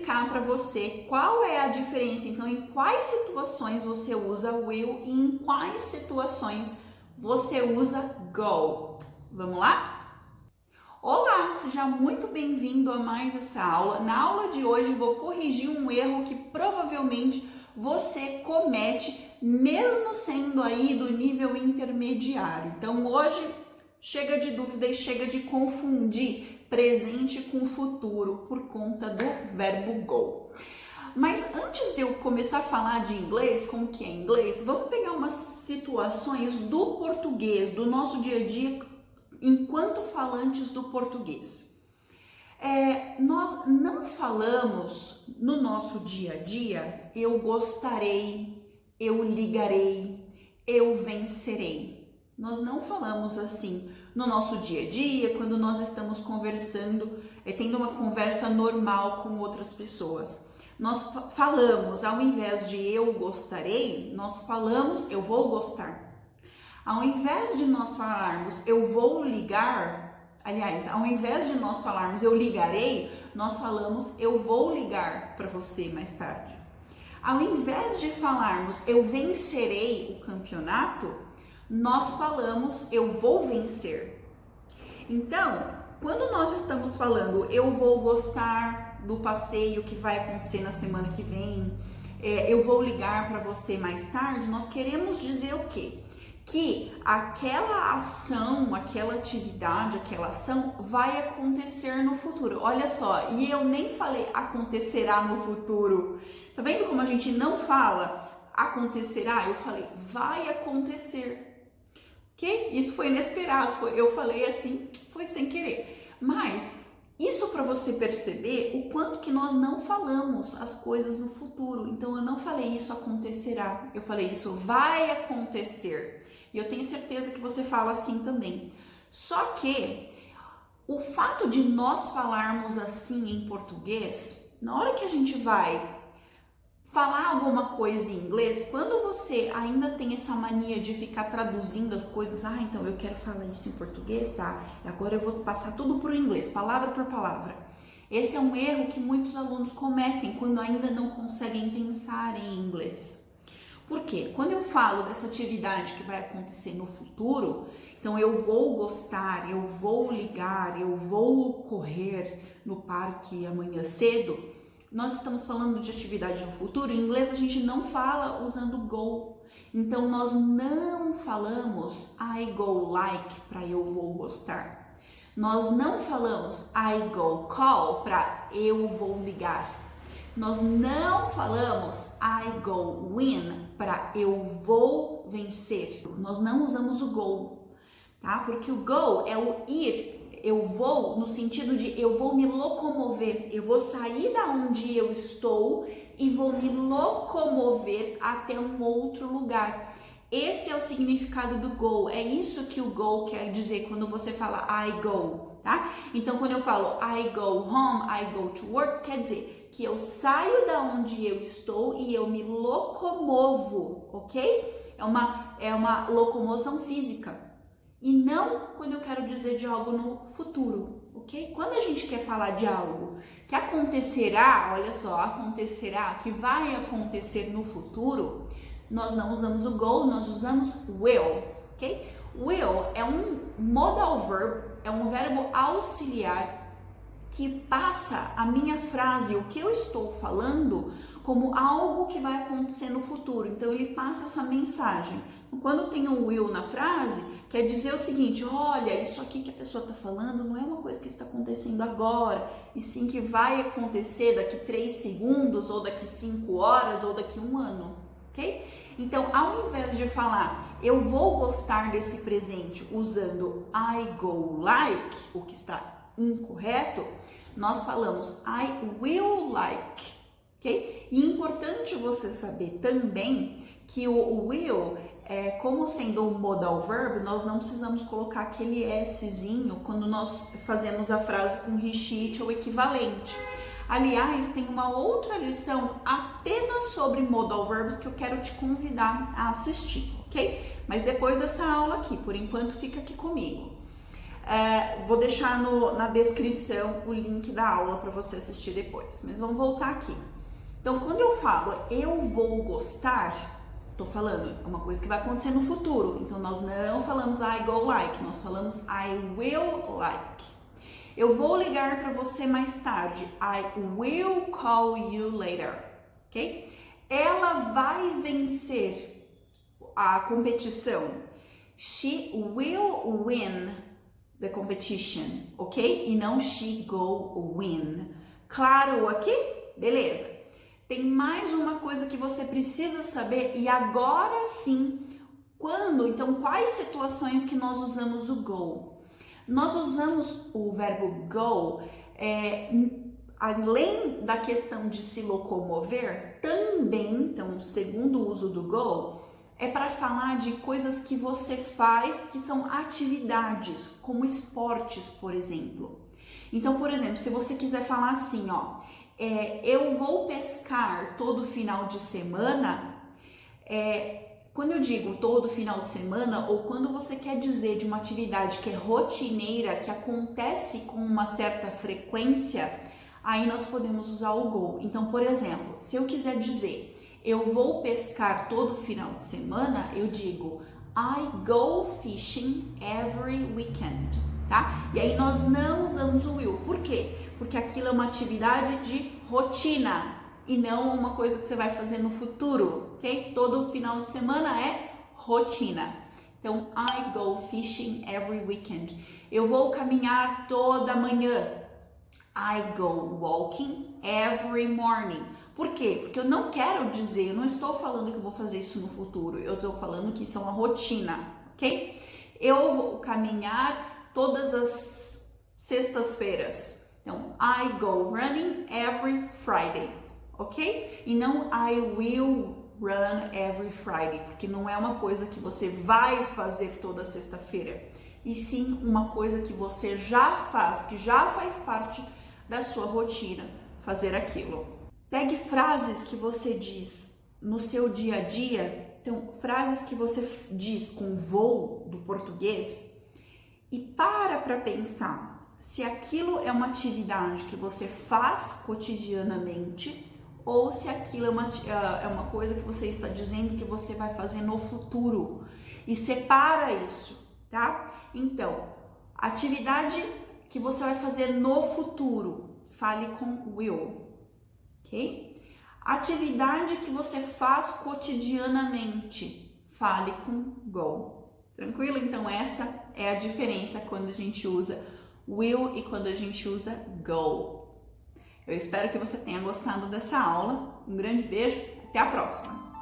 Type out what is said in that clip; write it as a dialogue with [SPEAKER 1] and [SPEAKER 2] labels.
[SPEAKER 1] explicar para você qual é a diferença, então, em quais situações você usa will e em quais situações você usa go. Vamos lá? Olá, seja muito bem-vindo a mais essa aula. Na aula de hoje vou corrigir um erro que provavelmente você comete, mesmo sendo aí do nível intermediário. Então hoje chega de dúvida e chega de confundir presente com futuro por conta do verbo go. Mas antes de eu começar a falar de inglês, como que é inglês, vamos pegar umas situações do português, do nosso dia a dia, enquanto falantes do português. Nós não falamos no nosso dia a dia, eu gostarei, eu ligarei, eu vencerei. Nós não falamos assim no nosso dia a dia, quando nós estamos conversando, tendo uma conversa normal com outras pessoas. Nós falamos, ao invés de eu gostarei, nós falamos eu vou gostar. Ao invés de nós falarmos eu vou ligar, aliás, ao invés de nós falarmos eu ligarei, nós falamos eu vou ligar para você mais tarde. Ao invés de falarmos eu vencerei o campeonato, nós falamos eu vou vencer. Então, quando nós estamos falando eu vou gostar do passeio que vai acontecer na semana que vem, eu vou ligar para você mais tarde, nós queremos dizer o quê? Que aquela ação, aquela atividade, aquela ação vai acontecer no futuro. Olha só, e eu nem falei acontecerá no futuro. Tá vendo como a gente não fala acontecerá? Eu falei vai acontecer. Ok? Isso foi inesperado, eu falei assim, foi sem querer. Mas isso para você perceber o quanto que nós não falamos as coisas no futuro. Então eu não falei isso acontecerá, eu falei isso vai acontecer. E eu tenho certeza que você fala assim também. Só que o fato de nós falarmos assim em português, na hora que a gente vai falar alguma coisa em inglês, quando você ainda tem essa mania de ficar traduzindo as coisas, então eu quero falar isso em português, tá? Agora eu vou passar tudo para o inglês, palavra por palavra. Esse é um erro que muitos alunos cometem quando ainda não conseguem pensar em inglês. Por quê? Quando eu falo dessa atividade que vai acontecer no futuro, então eu vou gostar, eu vou ligar, eu vou correr no parque amanhã cedo, nós estamos falando de atividade no futuro. Em inglês a gente não fala usando go. Então nós não falamos I go like para eu vou gostar. Nós não falamos I go call para eu vou ligar. Nós não falamos I go win para eu vou vencer. Nós não usamos o go, tá? Porque o go é o ir. Eu vou no sentido de eu vou me locomover, eu vou sair da onde eu estou e vou me locomover até um outro lugar. Esse é o significado do go, é isso que o go quer dizer quando você fala I go, tá? Então quando eu falo I go home, I go to work, quer dizer que eu saio da onde eu estou e eu me locomovo, ok? É uma locomoção física. E não quando eu quero dizer de algo no futuro, ok? Quando a gente quer falar de algo que acontecerá, olha só, acontecerá, que vai acontecer no futuro, nós não usamos o go, nós usamos will, ok? Will é um modal verb, é um verbo auxiliar que passa a minha frase, o que eu estou falando, como algo que vai acontecer no futuro. Então ele passa essa mensagem. Quando tem um will na frase, quer dizer o seguinte, olha, isso aqui que a pessoa está falando não é uma coisa que está acontecendo agora, e sim que vai acontecer daqui 3 segundos, ou daqui 5 horas, ou daqui 1 ano, ok? Então, ao invés de falar, eu vou gostar desse presente usando I go like, o que está incorreto, nós falamos I will like, ok? E é importante você saber também que o will, como sendo um modal verb, nós não precisamos colocar aquele Szinho quando nós fazemos a frase com he, she ou equivalente. Aliás, tem uma outra lição apenas sobre modal verbs que eu quero te convidar a assistir, ok? Mas depois dessa aula aqui, por enquanto fica aqui comigo. Vou deixar na descrição o link da aula para você assistir depois. Mas vamos voltar aqui. Então, quando eu falo eu vou gostar, tô falando, é uma coisa que vai acontecer no futuro. Então, nós não falamos I go like, nós falamos I will like. Eu vou ligar para você mais tarde. I will call you later, ok? Ela vai vencer a competição. She will win the competition, ok? E não she go win. Claro aqui? Beleza. Tem mais uma coisa que você precisa saber e agora sim, então quais situações que nós usamos o go? Nós usamos o verbo go, além da questão de se locomover, também, então, segundo o uso do go, é para falar de coisas que você faz que são atividades, como esportes, por exemplo. Então, por exemplo, se você quiser falar assim, ó, eu vou pescar todo final de semana, quando eu digo todo final de semana, ou quando você quer dizer de uma atividade que é rotineira, que acontece com uma certa frequência, aí nós podemos usar o go. Então, por exemplo, se eu quiser dizer eu vou pescar todo final de semana, eu digo I go fishing every weekend, tá? E aí nós não usamos o will. Por quê? Porque aquilo é uma atividade de rotina e não uma coisa que você vai fazer no futuro, ok? Todo final de semana é rotina. Então, I go fishing every weekend. Eu vou caminhar toda manhã. I go walking every morning. Por quê? Porque eu não quero dizer, eu não estou falando que eu vou fazer isso no futuro, eu estou falando que isso é uma rotina, ok? Eu vou caminhar todas as sextas-feiras. Então, I go running every Friday, ok? E não I will run every Friday, porque não é uma coisa que você vai fazer toda sexta-feira, e sim uma coisa que você já faz, que já faz parte da sua rotina, fazer aquilo. Pegue frases que você diz no seu dia a dia, então frases que você diz com vou do português, e para pensar se aquilo é uma atividade que você faz cotidianamente ou se aquilo é uma coisa que você está dizendo que você vai fazer no futuro. E separa isso, tá? Então, atividade que você vai fazer no futuro, fale com will. Ok? Atividade que você faz cotidianamente, fale com go. Tranquilo? Então essa é a diferença quando a gente usa will e quando a gente usa go. Eu espero que você tenha gostado dessa aula. Um grande beijo, até a próxima!